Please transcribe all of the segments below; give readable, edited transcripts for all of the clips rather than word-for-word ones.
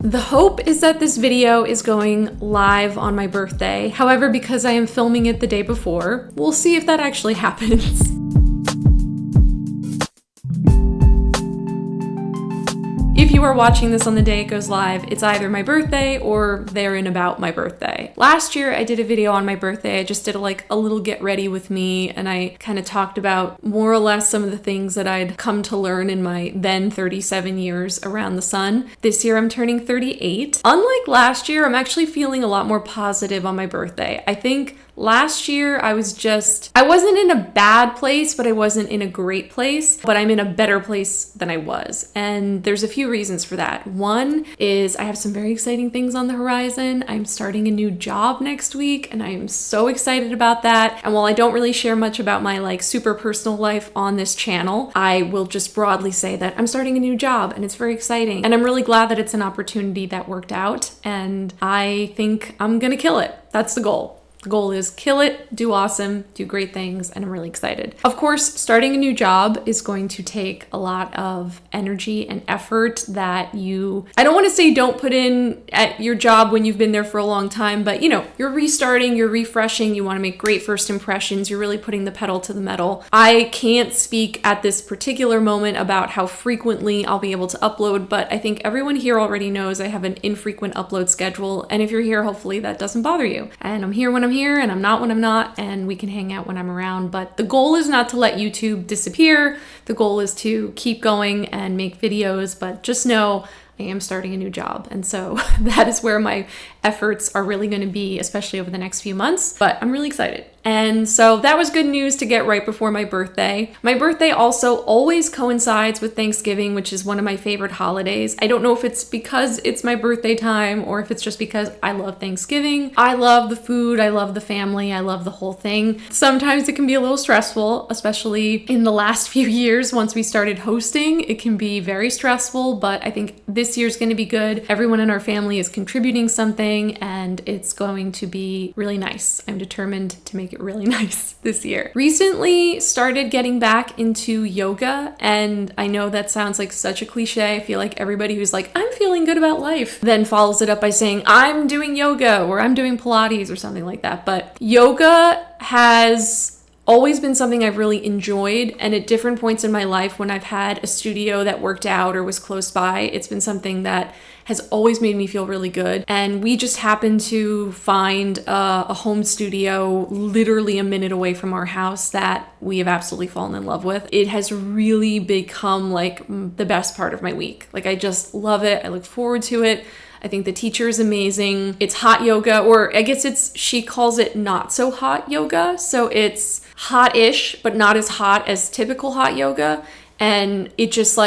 The hope is that this video is going live on my birthday. However, because I am filming it the day before, we'll see if that actually happens. If you are watching this on the day it goes live, it's either my birthday or therein about my birthday. Last year I did a video on my birthday. I just did a little get ready with me, and I kind of talked about more or less some of the things that I'd come to learn in my then 37 years around the sun. This year I'm turning 38. Unlike last year, I'm actually feeling a lot more positive on my birthday. I think last year I wasn't in a bad place, but I wasn't in a great place, but I'm in a better place than I was. And there's a few reasons for that. One is I have some very exciting things on the horizon. I'm starting a new job next week, and I am so excited about that. And while I don't really share much about my super personal life on this channel, I will just broadly say that I'm starting a new job and it's very exciting. And I'm really glad that it's an opportunity that worked out, and I think I'm gonna kill it. That's the goal. The goal is kill it, do awesome, do great things, and I'm really excited. Of course, starting a new job is going to take a lot of energy and effort that I don't want to say don't put in at your job when you've been there for a long time, but you're restarting, you're refreshing, you want to make great first impressions, you're really putting the pedal to the metal. I can't speak at this particular moment about how frequently I'll be able to upload, but I think everyone here already knows I have an infrequent upload schedule, and if you're here, hopefully that doesn't bother you. And I'm here when I'm here, and I'm not when I'm not, and we can hang out when I'm around. But the goal is not to let YouTube disappear. The goal is to keep going and make videos, but just know I am starting a new job. And so that is where my efforts are really going to be, especially over the next few months. But I'm really excited. And so that was good news to get right before my birthday. My birthday also always coincides with Thanksgiving, which is one of my favorite holidays. I don't know if it's because it's my birthday time or if it's just because I love Thanksgiving. I love the food, I love the family, I love the whole thing. Sometimes it can be a little stressful, especially in the last few years. Once we started hosting, it can be very stressful, but I think this year's going to be good. Everyone in our family is contributing something, and it's going to be really nice. I'm determined to make it really nice this year. Recently started getting back into yoga, and I know that sounds like such a cliche. I feel like everybody who's like, I'm feeling good about life, then follows it up by saying, I'm doing yoga or I'm doing Pilates or something like that. But yoga has always been something I've really enjoyed, and at different points in my life when I've had a studio that worked out or was close by, it's been something that has always made me feel really good. And we just happened to find a home studio literally a minute away from our house that we have absolutely fallen in love with. It has really become the best part of my week. I just love it. I look forward to it. I think the teacher is amazing. It's hot yoga, or I guess she calls it not so hot yoga. So it's hot-ish, but not as hot as typical hot yoga. And it just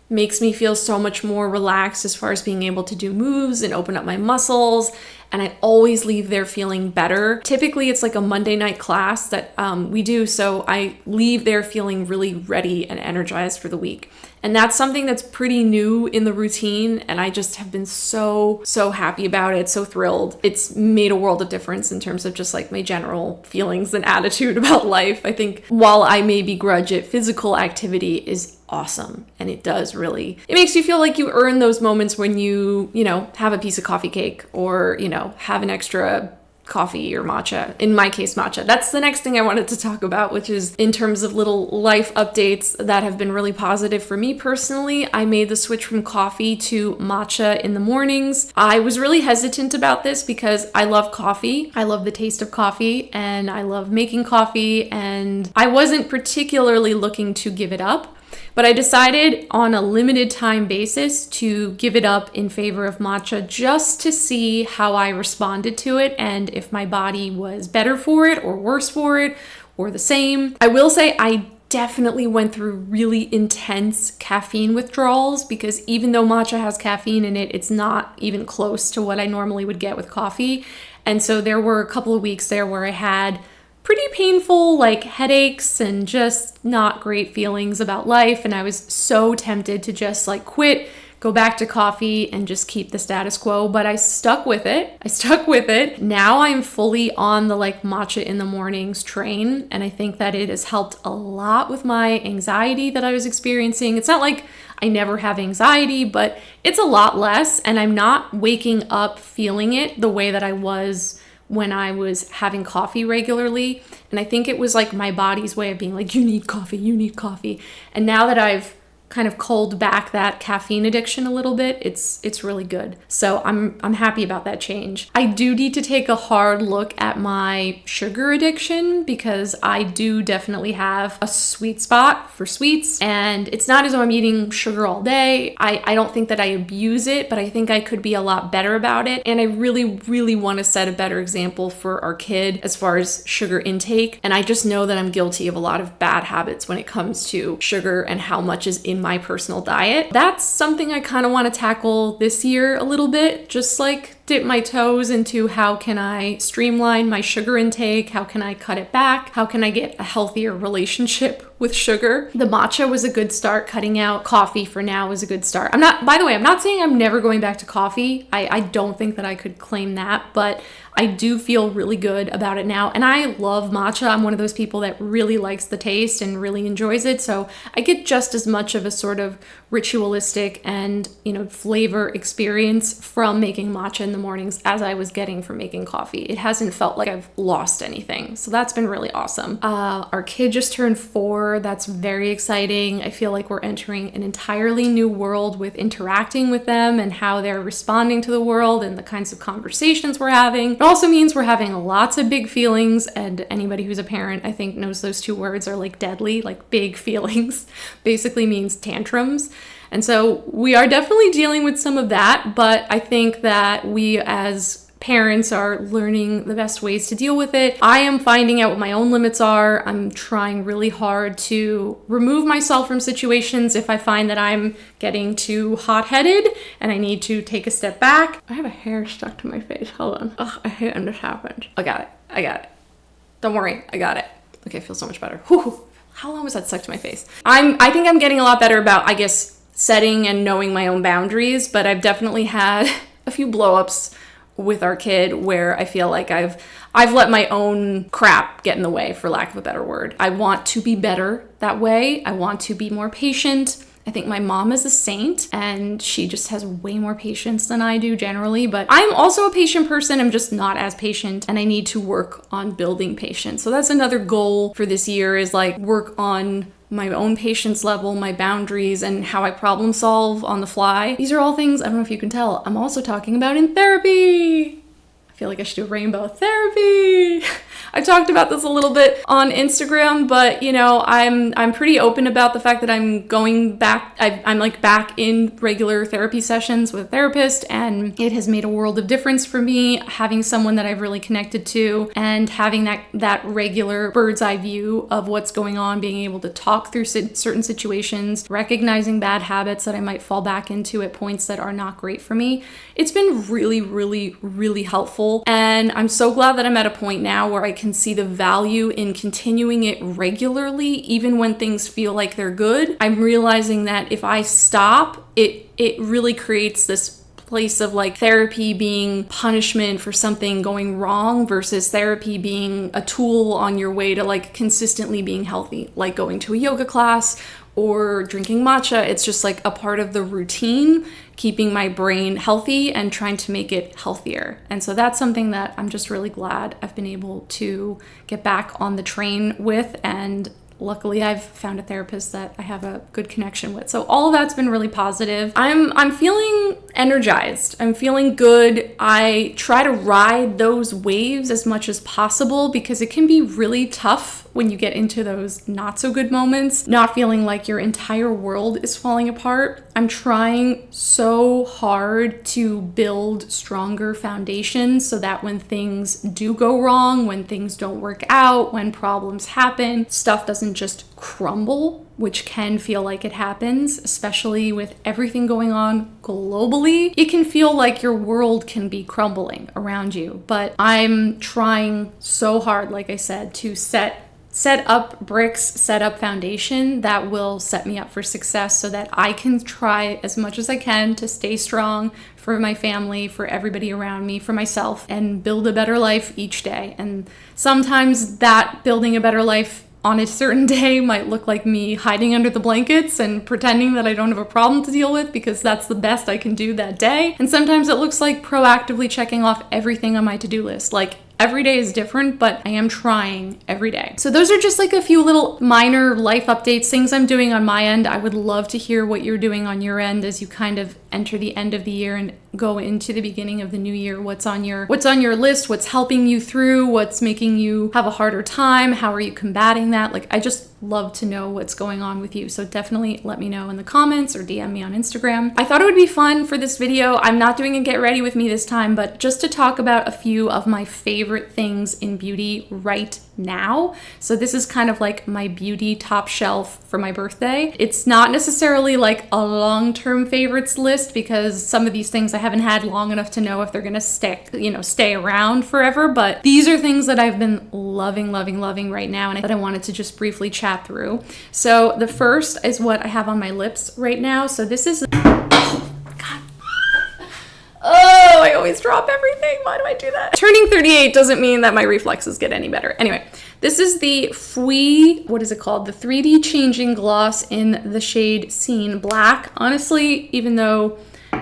makes me feel so much more relaxed as far as being able to do moves and open up my muscles. And I always leave there feeling better. Typically, it's a Monday night class that we do, so I leave there feeling really ready and energized for the week. And that's something that's pretty new in the routine, and I just have been so happy about it, so thrilled. It's made a world of difference in terms of just my general feelings and attitude about life. I think while I may begrudge it, physical activity is awesome, and it makes you feel like you earn those moments when you have a piece of coffee cake, or have an extra coffee or matcha. In my case, matcha. That's the next thing I wanted to talk about, which is in terms of little life updates that have been really positive for me personally. I made the switch from coffee to matcha in the mornings. I was really hesitant about this because I love coffee. I love the taste of coffee, and I love making coffee, and I wasn't particularly looking to give it up. But I decided on a limited time basis to give it up in favor of matcha, just to see how I responded to it and if my body was better for it or worse for it or the same. I will say I definitely went through really intense caffeine withdrawals, because even though matcha has caffeine in it, it's not even close to what I normally would get with coffee. And so there were a couple of weeks there where I had pretty painful headaches and just not great feelings about life, and I was so tempted to just quit go back to coffee and just keep the status quo, but I stuck with it. Now I'm fully on the like matcha in the mornings train, and I think that it has helped a lot with my anxiety that I was experiencing. It's not like I never have anxiety, but it's a lot less, and I'm not waking up feeling it the way that I was when I was having coffee regularly. And I think it was like my body's way of being like, you need coffee. And now that I've kind of culled back that caffeine addiction a little bit, it's really good. So I'm happy about that change. I do need to take a hard look at my sugar addiction, because I do definitely have a sweet spot for sweets, and it's not as though I'm eating sugar all day. I don't think that I abuse it, but I think I could be a lot better about it. And I really want to set a better example for our kid as far as sugar intake. And I just know that I'm guilty of a lot of bad habits when it comes to sugar and how much is in my personal diet. That's something I kind of want to tackle this year a little bit, just like dip my toes into how can I streamline my sugar intake, how can I cut it back, how can I get a healthier relationship with sugar. The matcha was a good start. Cutting out coffee for now was a good start. By the way, I'm not saying I'm never going back to coffee. I don't think that I could claim that, but I do feel really good about it now. And I love matcha. I'm one of those people that really likes the taste and really enjoys it. So I get just as much of a sort of ritualistic and, flavor experience from making matcha in the mornings as I was getting from making coffee. It hasn't felt like I've lost anything. So that's been really awesome. Our kid just turned 4. That's very exciting. I feel like we're entering an entirely new world with interacting with them and how they're responding to the world and the kinds of conversations we're having. It also means we're having lots of big feelings, and anybody who's a parent, I think, knows those two words are like deadly. Like big feelings basically means tantrums. And so we are definitely dealing with some of that, but I think that we as parents are learning the best ways to deal with it. I am finding out what my own limits are. I'm trying really hard to remove myself from situations if I find that I'm getting too hot-headed and I need to take a step back. I have a hair stuck to my face. Hold on. Ugh, I hate when this happens. I got it. Don't worry, I got it. Okay, I feel so much better. Whew. How long was that stuck to my face? I think I'm getting a lot better about, setting and knowing my own boundaries, but I've definitely had a few blow-ups with our kid where I feel like I've let my own crap get in the way, for lack of a better word. I want to be better that way. I want to be more patient. I think my mom is a saint and she just has way more patience than I do generally, but I'm also a patient person. I'm just not as patient, and I need to work on building patience. So that's another goal for this year, is work on my own patience level, my boundaries, and how I problem solve on the fly. These are all things, I don't know if you can tell, I'm also talking about in therapy. I feel like I should do rainbow therapy. I talked about this a little bit on Instagram, but I'm pretty open about the fact that I'm going back. I'm back in regular therapy sessions with a therapist, and it has made a world of difference for me, having someone that I've really connected to and having that regular bird's eye view of what's going on, being able to talk through certain situations, recognizing bad habits that I might fall back into at points that are not great for me. It's been really, really, really helpful. And I'm so glad that I'm at a point now where I can see the value in continuing it regularly, even when things feel like they're good. I'm realizing that if I stop, it really creates this place of therapy being punishment for something going wrong versus therapy being a tool on your way to consistently being healthy, like going to a yoga class or drinking matcha. It's just a part of the routine, keeping my brain healthy and trying to make it healthier. And so that's something that I'm just really glad I've been able to get back on the train with, and luckily I've found a therapist that I have a good connection with. So all of that's been really positive. I'm feeling energized. I'm feeling good. I try to ride those waves as much as possible because it can be really tough when you get into those not so good moments, not feeling like your entire world is falling apart. I'm trying so hard to build stronger foundations so that when things do go wrong, when things don't work out, when problems happen, stuff doesn't just crumble, which can feel like it happens, especially with everything going on globally. It can feel like your world can be crumbling around you, but I'm trying so hard, like I said, to set set up bricks, set up foundation that will set me up for success so that I can try as much as I can to stay strong for my family, for everybody around me, for myself, and build a better life each day. And sometimes that building a better life on a certain day might look like me hiding under the blankets and pretending that I don't have a problem to deal with because that's the best I can do that day. And sometimes it looks like proactively checking off everything on my to-do list. Like, every day is different, but I am trying every day. So those are just like a few little minor life updates, things I'm doing on my end. I would love to hear what you're doing on your end as you kind of enter the end of the year and go into the beginning of the new year. What's on your list? What's helping you through? What's making you have a harder time? How are you combating that? Like, I just love to know what's going on with you. So definitely let me know in the comments or DM me on Instagram. I thought it would be fun for this video. I'm not doing a get ready with me this time, but just to talk about a few of my favorite things in beauty right now. So this is kind of like my beauty top shelf for my birthday. It's not necessarily like a long-term favorites list because some of these things I haven't had long enough to know if they're gonna stay around forever, but these are things that I've been loving right now and that I wanted to just briefly chat through. So the first is what I have on my lips right now. So this is Oh, I always drop everything. Why do I do that? Turning 38 doesn't mean that my reflexes get any better. Anyway, this is the FWEE, what is it called? The 3D Changing Gloss in the shade Scene Black. Honestly, even though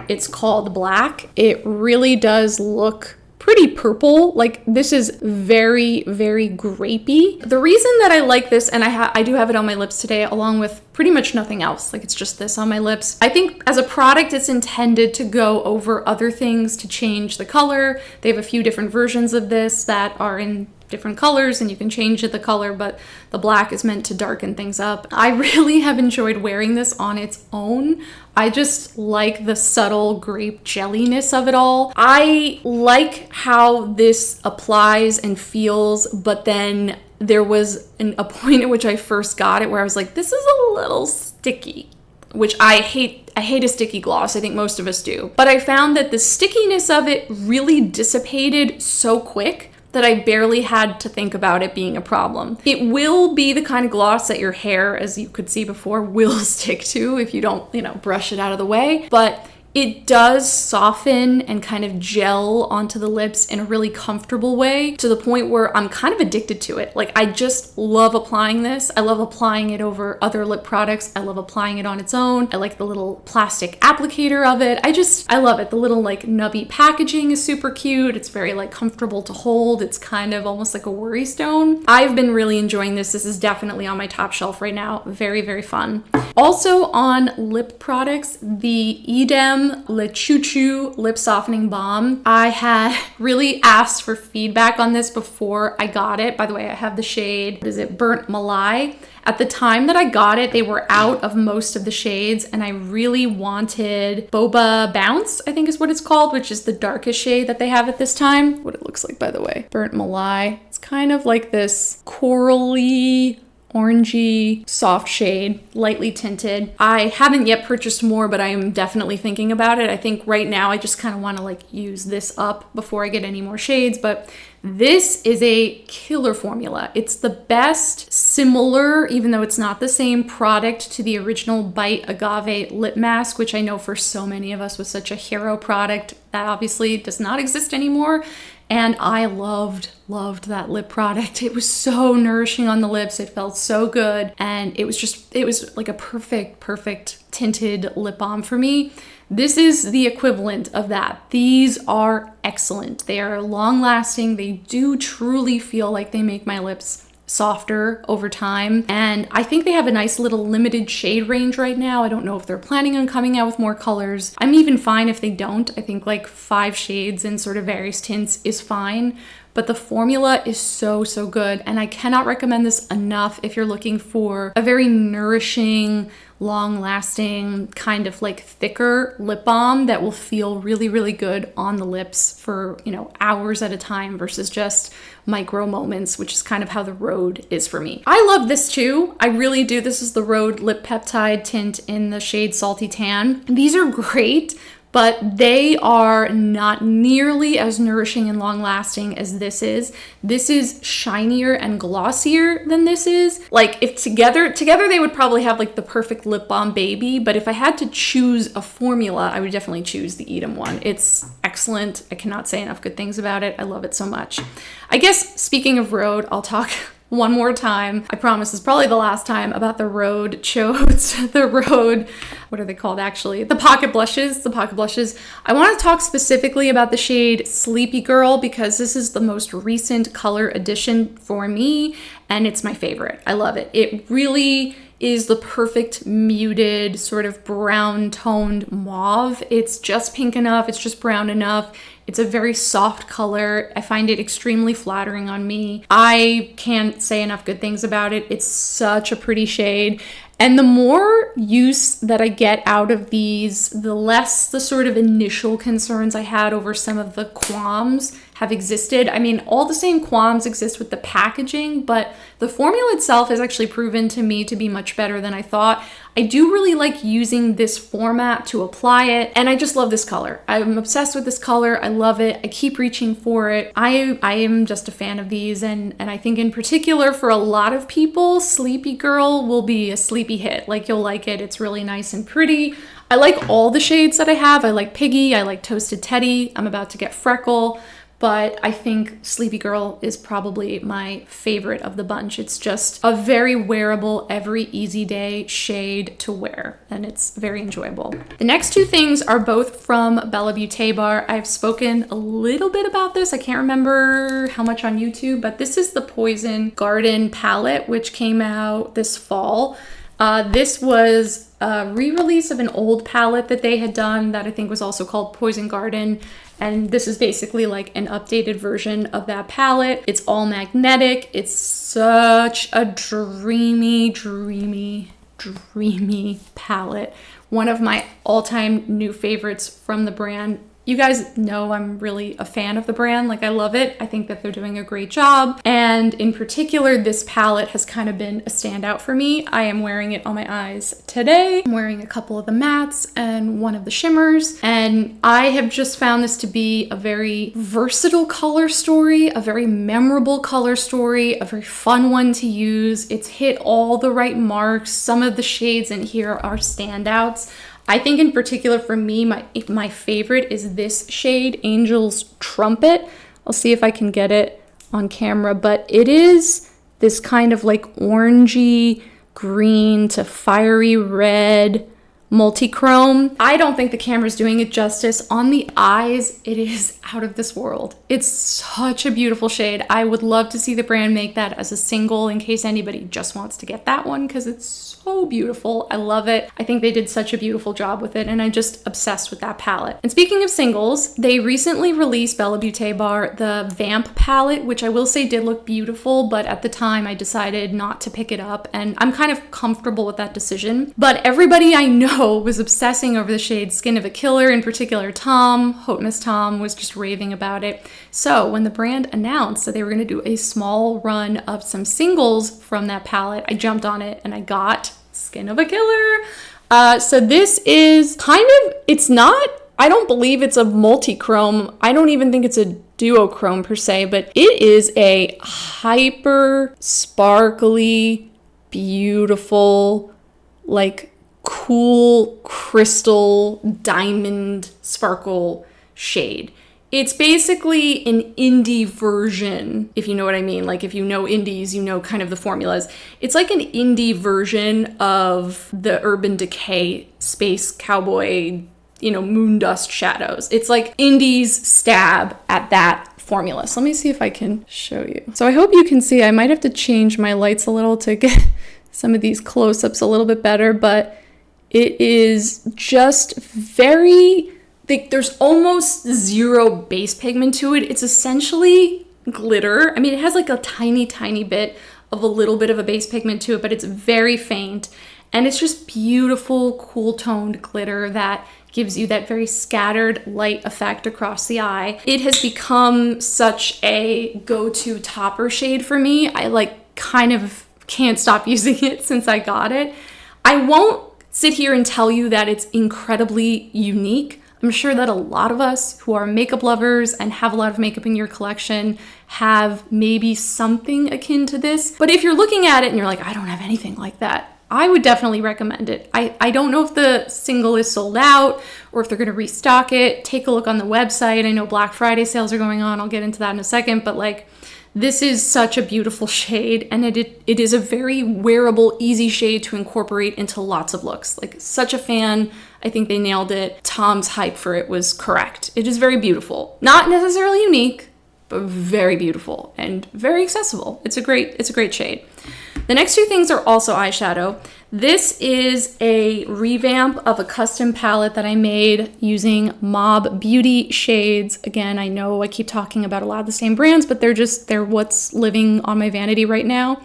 it's called black, it really does look pretty purple. Like, this is very grapey. The reason that I like this, and I do have it on my lips today along with pretty much nothing else, like it's just this on my lips. I think as a product it's intended to go over other things to change the color. They have a few different versions of this that are in different colors and you can change the color, but the black is meant to darken things up. I really have enjoyed wearing this on its own. I just like the subtle grape jelliness of it all. I like how this applies and feels, but then there was a point at which I first got it where I was like, this is a little sticky, which I hate a sticky gloss. I think most of us do. But I found that the stickiness of it really dissipated so quick that I barely had to think about it being a problem. It will be the kind of gloss that your hair, as you could see before, will stick to if you don't, brush it out of the way. But it does soften and kind of gel onto the lips in a really comfortable way to the point where I'm kind of addicted to it. Like, I just love applying this. I love applying it over other lip products. I love applying it on its own. I like the little plastic applicator of it. I love it. The little like nubby packaging is super cute. It's very like comfortable to hold. It's kind of almost like a worry stone. I've been really enjoying this. This is definitely on my top shelf right now. Very fun. Also on lip products, the Edam Le Choo Choo Lip Softening Balm. I had really asked for feedback on this before I got it. By the way, I have the shade, what is it, Burnt Malai. At the time that I got it, they were out of most of the shades and I really wanted Boba Bounce, I think is what it's called, which is the darkest shade that they have at this time. What it looks like, by the way. Burnt Malai. It's kind of like this corally, orangey, soft shade, lightly tinted. I haven't yet purchased more, but I am definitely thinking about it. I think right now I just kind of want to like use this up before I get any more shades, but this is a killer formula. It's the best similar, even though it's not the same product, to the original Bite Agave lip mask, which I know for so many of us was such a hero product that obviously does not exist anymore. And I loved that lip product. It was so nourishing on the lips. It felt so good. And it was like a perfect tinted lip balm for me. This is the equivalent of that. These are excellent. They are long lasting. They do truly feel like they make my lips softer over time. And I think they have a nice little limited shade range right now. I don't know if they're planning on coming out with more colors. I'm even fine if they don't. I think like 5 shades in sort of various tints is fine. But the formula is so good. And I cannot recommend this enough if you're looking for a very nourishing, long-lasting, kind of like thicker lip balm that will feel really good on the lips for, hours at a time versus just micro moments, which is kind of how the Rhode is for me. I love this too. I really do. This is the Rhode Lip Peptide tint in the shade Salty Tan. These are great, but they are not nearly as nourishing and long lasting as this is. This is shinier and glossier than this is. Like if together they would probably have like the perfect lip balm baby, but if I had to choose a formula, I would definitely choose the Edam one. It's excellent. I cannot say enough good things about it. I love it so much. I guess speaking of Rhode, I'll talk one more time. I promise this is probably the last time about the Rhode Chodes, the Rhode, what are they called actually? The pocket blushes, I want to talk specifically about the shade Sleepy Girl because this is the most recent color addition for me and it's my favorite. I love it. It really is the perfect muted sort of brown toned mauve. It's just pink enough, it's just brown enough. It's a very soft color. I find it extremely flattering on me. I can't say enough good things about it. It's such a pretty shade. And the more use that I get out of these, the less the sort of initial concerns I had over some of the qualms have existed. I mean, all the same qualms exist with the packaging, but the formula itself has actually proven to me to be much better than I thought. I do really like using this format to apply it, and I just love this color. I'm obsessed with this color. I love it. I keep reaching for it. I am just a fan of these, and I think in particular for a lot of people, Sleepy Girl will be a sleepy hit. Like, you'll like it. It's really nice and pretty. I like all the shades that I have. I like Piggy. I like Toasted Teddy. I'm about to get Freckle. But I think Sleepy Girl is probably my favorite of the bunch. It's just a very wearable, every easy day shade to wear, and it's very enjoyable. The next two things are both from Bellabeautebar. I've spoken a little bit about this. I can't remember how much on YouTube, but this is the Poison Garden palette, which came out this fall. This was a re-release of an old palette that they had done that I think was also called Poison Garden. And this is basically like an updated version of that palette. It's all magnetic. It's such a dreamy palette. One of my all-time new favorites from the brand. You guys know I'm really a fan of the brand. Like, I love it. I think that they're doing a great job. And in particular, this palette has kind of been a standout for me. I am wearing it on my eyes today. I'm wearing a couple of the mattes and one of the shimmers. And I have just found this to be a very versatile color story, a very memorable color story, a very fun one to use. It's hit all the right marks. Some of the shades in here are standouts. I think in particular for me, my favorite is this shade, Angel's Trumpet. I'll see if I can get it on camera, but it is this kind of like orangey green to fiery red multi-chrome. I don't think the camera's doing it justice. On the eyes, it is out of this world. It's such a beautiful shade. I would love to see the brand make that as a single in case anybody just wants to get that one because it's so beautiful. I love it. I think they did such a beautiful job with it and I'm just obsessed with that palette. And speaking of singles, they recently released Bellabeautebar the Vamp palette, which I will say did look beautiful, but at the time I decided not to pick it up and I'm kind of comfortable with that decision. But everybody I know was obsessing over the shade Skin of a Killer, in particular Tom, Hotmas Tom was just raving about it. So when the brand announced that they were going to do a small run of some singles from that palette, I jumped on it and I got Skin of a Killer. So this is kind of, it's not, I don't believe it's a multi-chrome. I don't even think it's a duochrome per se, but it is a hyper sparkly, beautiful, like cool crystal diamond sparkle shade. It's basically an indie version, if you know what I mean. Like if you know indies, you know kind of the formulas. It's like an indie version of the Urban Decay Space Cowboy, you know, moon dust shadows. It's like indie's stab at that formula. So let me see if I can show you. So I hope you can see. I might have to change my lights a little to get some of these close-ups a little bit better, but it is just very, there's almost zero base pigment to it. It's essentially glitter. I mean, it has like a tiny, tiny bit of a little bit of a base pigment to it, but it's very faint. And it's just beautiful, cool toned glitter that gives you that very scattered light effect across the eye. It has become such a go-to topper shade for me. I like kind of can't stop using it since I got it. I won't sit here and tell you that it's incredibly unique. I'm sure that a lot of us who are makeup lovers and have a lot of makeup in your collection have maybe something akin to this. But if you're looking at it and you're like, I don't have anything like that, I would definitely recommend it. I don't know if the single is sold out or if they're going to restock it. Take a look on the website. I know Black Friday sales are going on. I'll get into that in a second, but like, this is such a beautiful shade, and it is a very wearable, easy shade to incorporate into lots of looks. Like, such a fan. I think they nailed it. Tom's hype for it was correct. It is very beautiful. Not necessarily unique, but very beautiful and very accessible. It's a great shade. The next two things are also eyeshadow. This is a revamp of a custom palette that I made using Mob Beauty shades. Again, I know I keep talking about a lot of the same brands, but they're what's living on my vanity right now.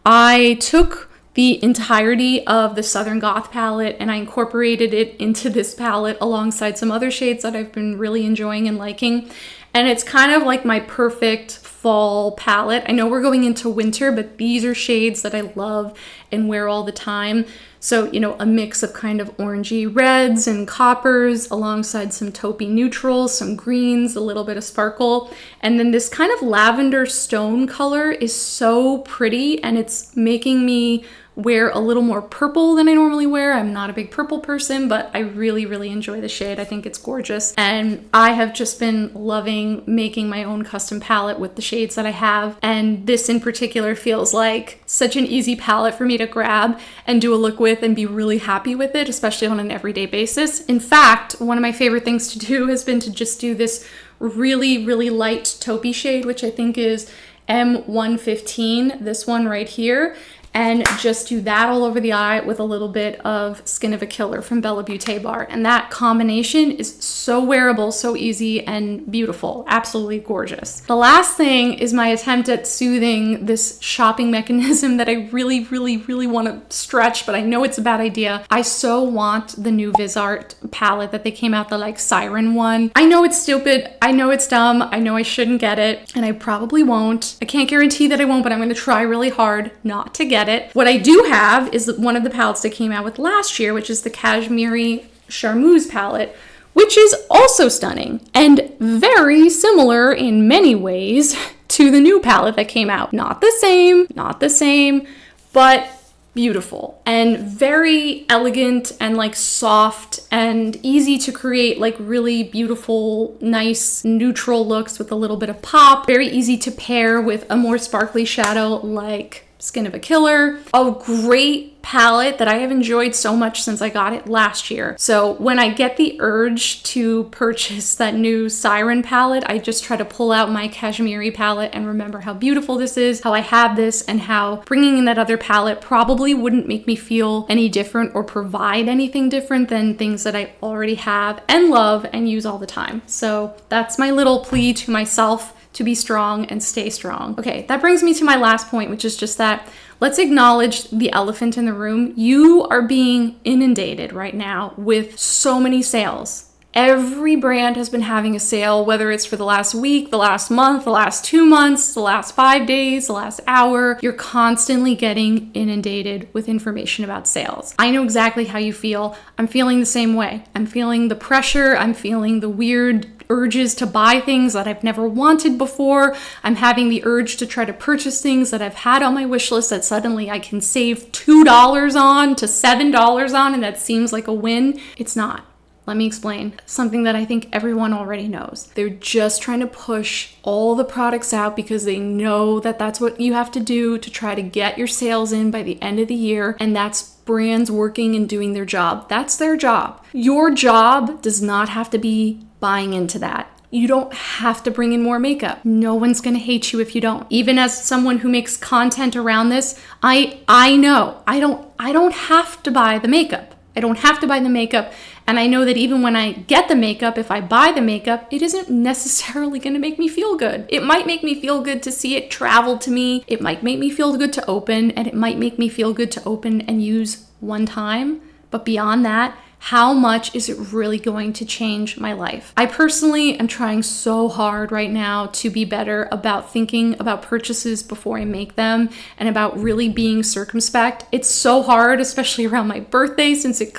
I took the entirety of the Southern Goth palette and I incorporated it into this palette alongside some other shades that I've been really enjoying and liking. And it's kind of like my perfect fall palette. I know we're going into winter, but these are shades that I love and wear all the time. So, you know, a mix of kind of orangey reds and coppers alongside some taupey neutrals, some greens, a little bit of sparkle. And then this kind of lavender stone color is so pretty, and it's making me wear a little more purple than I normally wear. I'm not a big purple person, but I really, really enjoy the shade. I think it's gorgeous. And I have just been loving making my own custom palette with the shades that I have. And this in particular feels like such an easy palette for me to grab and do a look with and be really happy with it, especially on an everyday basis. In fact, one of my favorite things to do has been to just do this really, really light taupey shade, which I think is M115, this one right here, and just do that all over the eye with a little bit of Skin of a Killer from Bellabeautebar. And that combination is so wearable, so easy, and beautiful. Absolutely gorgeous. The last thing is my attempt at soothing this shopping mechanism that I really, really, really want to stretch, but I know it's a bad idea. I so want the new VisArt palette that they came out, the like Siren one. I know it's stupid. I know it's dumb. I know I shouldn't get it, and I probably won't. I can't guarantee that I won't, but I'm going to try really hard not to get it. What I do have is one of the palettes that came out with last year, which is the Cashmere Charmeuse palette, which is also stunning and very similar in many ways to the new palette that came out. Not the same, but beautiful and very elegant and like soft and easy to create like really beautiful, nice, neutral looks with a little bit of pop. Very easy to pair with a more sparkly shadow like Skin of a Killer. A great palette that I have enjoyed so much since I got it last year. So when I get the urge to purchase that new Siren palette, I just try to pull out my Cashmere palette and remember how beautiful this is, how I have this, and how bringing in that other palette probably wouldn't make me feel any different or provide anything different than things that I already have and love and use all the time. So that's my little plea to myself to be strong and stay strong. Okay, that brings me to my last point, which is just that let's acknowledge the elephant in the room. You are being inundated right now with so many sales. Every brand has been having a sale, whether it's for the last week, the last month, the last 2 months, the last 5 days, the last hour. You're constantly getting inundated with information about sales. I know exactly how you feel. I'm feeling the same way. I'm feeling the pressure. I'm feeling the weird urges to buy things that I've never wanted before. I'm having the urge to try to purchase things that I've had on my wish list that suddenly I can save $2 on to $7 on, and that seems like a win. It's not. Let me explain. Something that I think everyone already knows. They're just trying to push all the products out because they know that that's what you have to do to try to get your sales in by the end of the year. And that's brands working and doing their job. That's their job. Your job does not have to be buying into that. You don't have to bring in more makeup. No one's gonna hate you if you don't. Even as someone who makes content around this, I know I don't have to buy the makeup. I don't have to buy the makeup. And I know that even when I get the makeup, if I buy the makeup, it isn't necessarily going to make me feel good. It might make me feel good to see it travel to me. It might make me feel good to open, and it might make me feel good to open and use one time. But beyond that, how much is it really going to change my life? I personally am trying so hard right now to be better about thinking about purchases before I make them and about really being circumspect. It's so hard, especially around my birthday, since it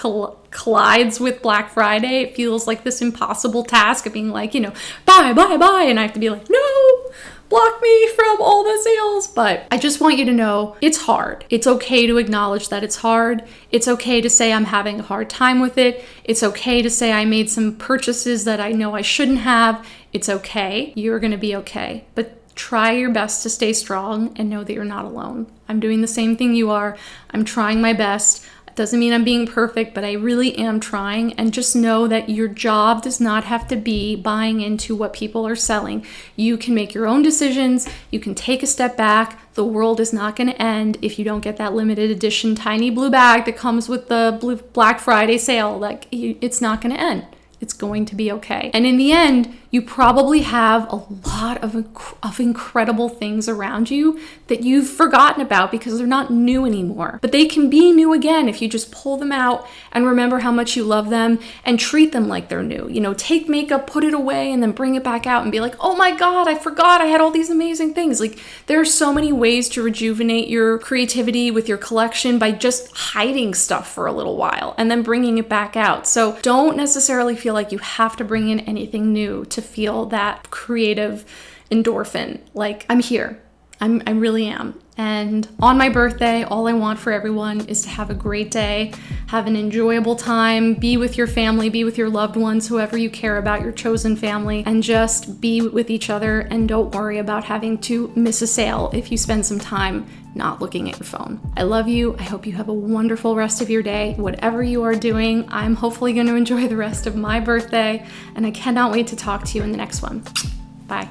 collides with Black Friday. It feels like this impossible task of being like, you know, buy, buy, buy. And I have to be like, no, block me from all the sales. But I just want you to know it's hard. It's okay to acknowledge that it's hard. It's okay to say I'm having a hard time with it. It's okay to say I made some purchases that I know I shouldn't have. It's okay. You're going to be okay. But try your best to stay strong and know that you're not alone. I'm doing the same thing you are. I'm trying my best. Doesn't mean I'm being perfect, but I really am trying. And just know that your job does not have to be buying into what people are selling. You can make your own decisions. You can take a step back. The world is not going to end if you don't get that limited edition tiny blue bag that comes with the Black Friday sale. Like, it's not going to end. It's going to be okay. And in the end, you probably have a lot of incredible things around you that you've forgotten about because they're not new anymore. But they can be new again if you just pull them out and remember how much you love them and treat them like they're new. You know, take makeup, put it away, and then bring it back out and be like, oh my God, I forgot I had all these amazing things. Like, there are so many ways to rejuvenate your creativity with your collection by just hiding stuff for a little while and then bringing it back out. So don't necessarily feel like you have to bring in anything new to feel that creative endorphin. Like, I'm here. I really am. And on my birthday, all I want for everyone is to have a great day, have an enjoyable time, be with your family, be with your loved ones, whoever you care about, your chosen family, and just be with each other, and don't worry about having to miss a sale if you spend some time not looking at your phone. I love you. I hope you have a wonderful rest of your day. Whatever you are doing, I'm hopefully going to enjoy the rest of my birthday, and I cannot wait to talk to you in the next one. Bye.